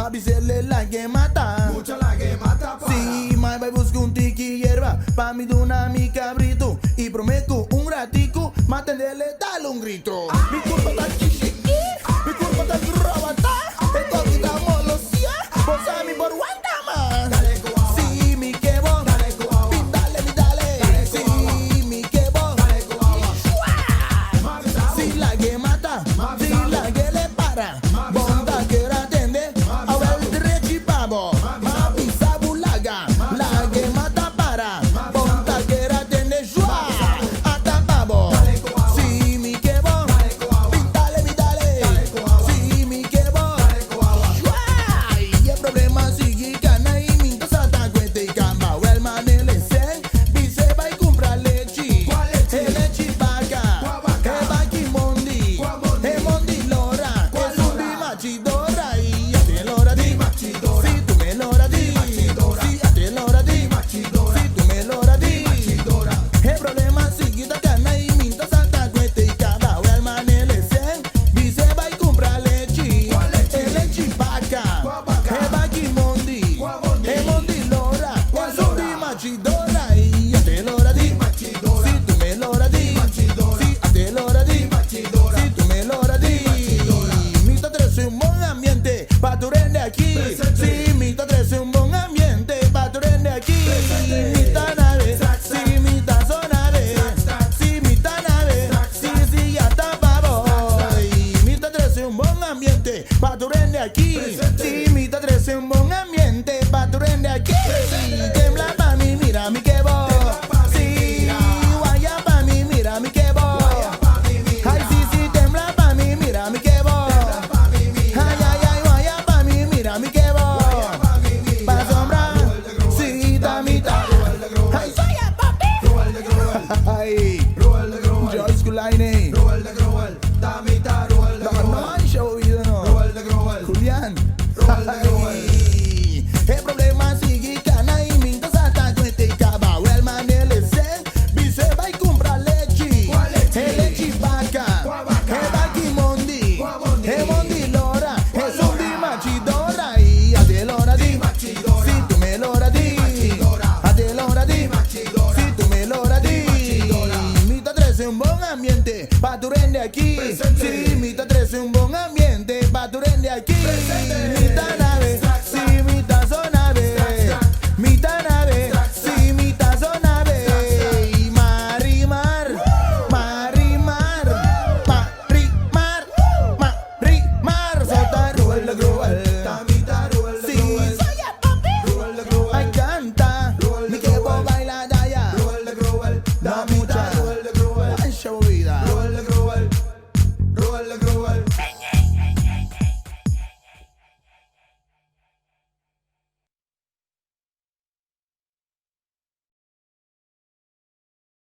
Mabi se le la que mata. Mucha la que mata, pa. Sí, mai vai busca un tiki hierba pa mi dona mi cabrito y prometo un ratico matenderle dale un grito. Mi culpa ta chichiqui, mi culpa ta robata, esto quitamos los cia, vos a mi por guanta más. Dale coaba, Sí, mi quebo, dale coaba, dale mi dale, sí, mi quebo, dale coaba. Mavisa, si la que mata, si la que le para, bonda que la atende, ahora el derecho y pavo, mavisa bulaga, la que mata para, bonda que la atende, shua, hasta pavo, si mi quebo, dale mi dale, si mi quebo, shua, y el problema sigue cana y mintos hasta cuete y camba, o el manele se, dice va y compra leche, leche vaca, Baki Mondi, Mondi Lora, es un dimachidora y a ti lora di, si tú me lora di, si a ti lora di, si tú me lora di, el problema sigue cana y mintos hasta cuete y caba, o el manele se, dice va y compra leche, leche vaca, Baki Mondi, Mondi Lora, es un dimachidora y a ti lora di, si tú me lora di, si a ti lora di, si tú me lora di, mi tres un buen ambiente pa' tu rende aquí, si mi tres un buen ambiente pa' tu rende aquí, mi nave, si mi sonare, si mi nave, si ya está pavo, mi tres un buen ambiente pa' tu rende aquí, si mi tres un buen ambiente pa' tu rende aquí, tembla pa' mí, mira mi quebo, si guaya pa' mí, mira mi quebo. Ay, sí, tembla pa' mí, mira mi quebo. Ay, guaya pa' mí, mira mi quebo. Pa' sombra, sí, damita. Ay, soy a papi. Ay, Joyce Kulaine. No, hay show video, no. Julián. Ay, el problema sigue cana y mintos hasta cuete y caba. O el manele se, dice va y compra leche. Leche vaca, Baki Mondi, Mondi Lora, es un dimachidora y a ti lora di, si tú me lora di, a ti lora di, si tú me lora di, mi tres un buen ambiente pa' tu rende aquí, sí.